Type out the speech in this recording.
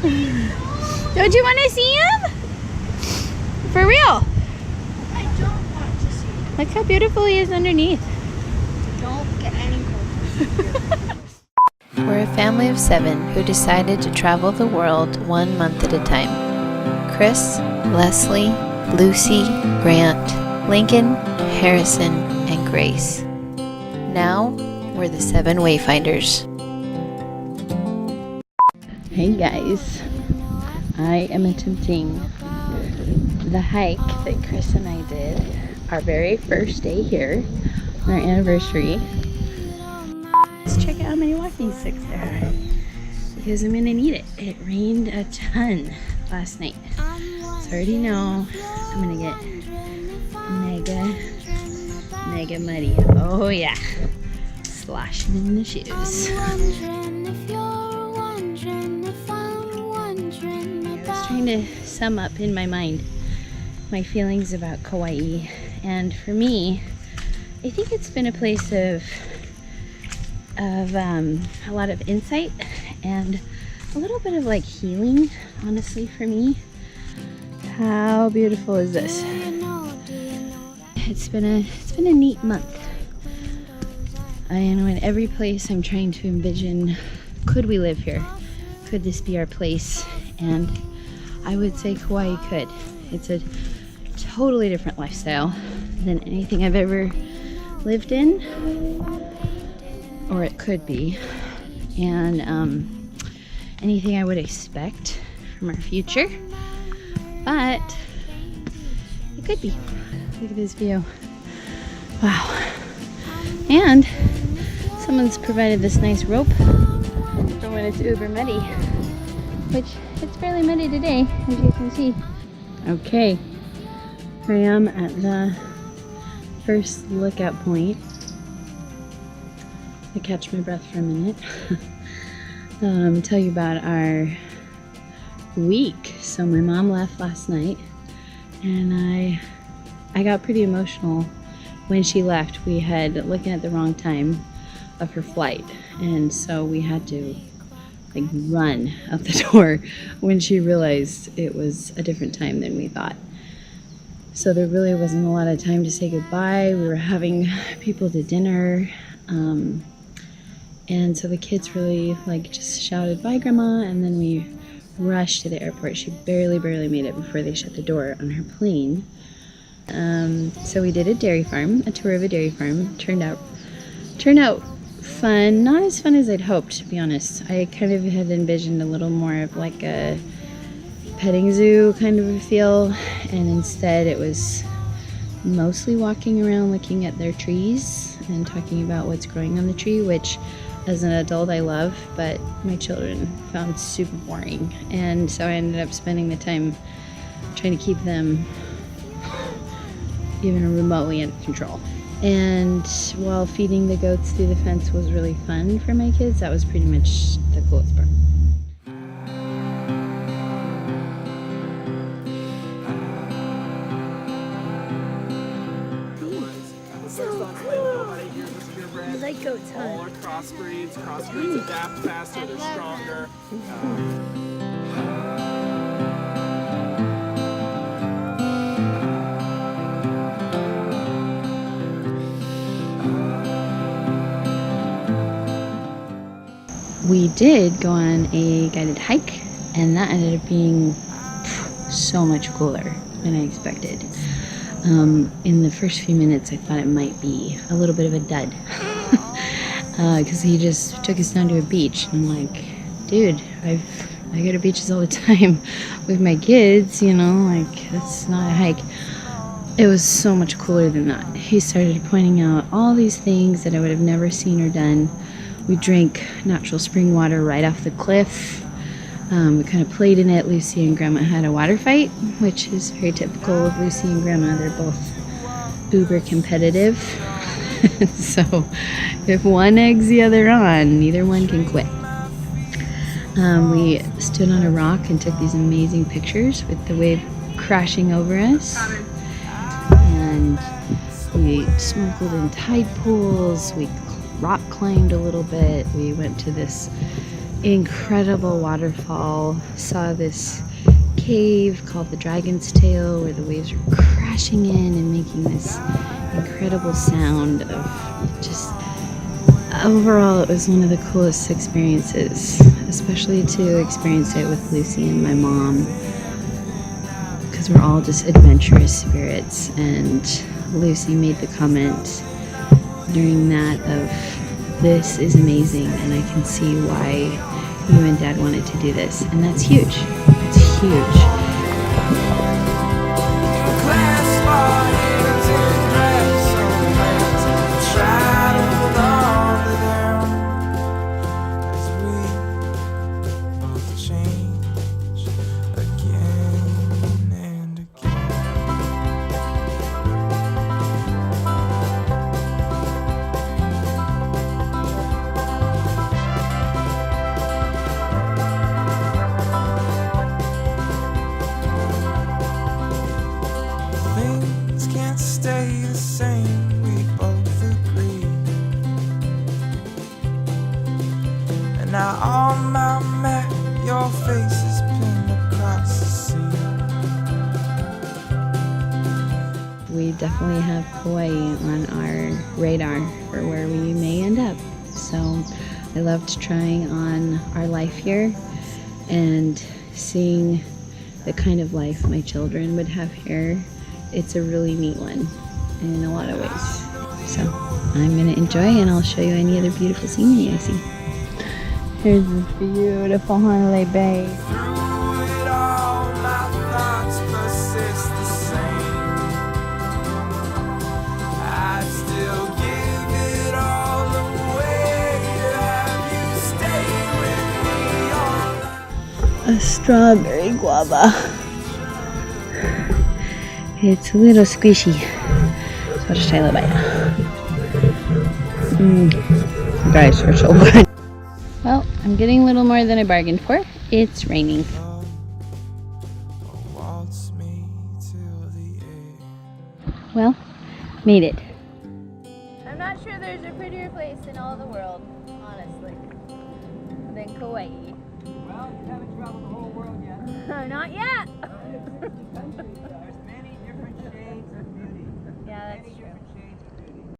Don't you want to see him? For real? I don't want to see him. Look how beautiful he is underneath. Don't get any closer. We're a family of 7 who decided to travel the world 1 month at a time. Chris, Leslie, Lucy, Grant, Lincoln, Harrison, and Grace. Now, we're the 7 Wayfinders. Hey guys, I am attempting the hike that Chris and I did our very first day here, our anniversary. Let's check out how many walking sticks there are, because I'm gonna need it. It rained a ton last night, so I already know I'm gonna get mega muddy. Oh yeah, sloshing in the shoes. I was trying to sum up in my mind my feelings about Kauai, and for me, I think it's been a place of a lot of insight and a little bit of like healing, honestly, for me. How beautiful is this? It's been a neat month. I know in every place I'm trying to envision, could we live here? Could this be our place? And I would say Kauai could. It's a totally different lifestyle than anything I've ever lived in, or it could be, and anything I would expect from our future, but it could be. Look at this view. Wow. And someone's provided this nice rope for when it's uber muddy, which it's fairly muddy today, as you can see. Okay, here I am at the first lookout point. I catch my breath for a minute. Tell you about our week. So my mom left last night, and I got pretty emotional when she left. We had looking at the wrong time of her flight, and so we had to like run out the door when she realized it was a different time than we thought. So there really wasn't a lot of time to say goodbye. We were having people to dinner, and so the kids really like just shouted bye grandma, and then we rushed to the airport. She barely made it before they shut the door on her plane. So we did a tour of a dairy farm. Turned out fun. Not as fun as I'd hoped, to be honest. I kind of had envisioned a little more of like a petting zoo kind of a feel, and instead it was mostly walking around looking at their trees and talking about what's growing on the tree, which as an adult I love, but my children found super boring, and so I ended up spending the time trying to keep them even remotely under control. And while feeding the goats through the fence was really fun for my kids, that was pretty much the coolest part. You like goats, huh? All are crossbreeds. Crossbreeds adapt faster, they're stronger. We did go on a guided hike, and that ended up being so much cooler than I expected. In the first few minutes I thought it might be a little bit of a dud, because he just took us down to a beach, and I'm like, dude, I go to beaches all the time with my kids, you know, like that's not a hike. It was so much cooler than that. He started pointing out all these things that I would have never seen or done. We drank natural spring water right off the cliff. We kind of played in it. Lucy and Grandma had a water fight, which is very typical of Lucy and Grandma. They're both uber competitive. So if one eggs the other on, neither one can quit. We stood on a rock and took these amazing pictures with the wave crashing over us. And we snorkeled in tide pools. We rock climbed a little bit. We went to this incredible waterfall. Saw this cave called the Dragon's Tail where the waves were crashing in and making this incredible sound of just, overall it was one of the coolest experiences, especially to experience it with Lucy and my mom, because we're all just adventurous spirits. And Lucy made the comment during that of, this is amazing and I can see why you and Dad wanted to do this, and that's huge. It's huge. Stay the same, we both agree. And now on my map, your face is pinned across the sea. We definitely have Hawaii on our radar for where we may end up. So I loved trying on our life here and seeing the kind of life my children would have here. It's a really neat one in a lot of ways. So I'm gonna enjoy, and I'll show you any other beautiful scenery I see. Here's this beautiful Honolulu Bay. Through it all, my thoughts persist the same. I'd still give it all away to have you stay with me all night. A strawberry guava. It's a little squishy, so I'll just try a little bite. Guys, are so good. Well, I'm getting a little more than I bargained for. It's raining. Waltz me till the end. Well, made it. I'm not sure there's a prettier place in all the world, honestly, than Kauai. Well, you haven't traveled the whole world yet. Not yet! There's many different shades of beauty. Yeah, that's Many true. different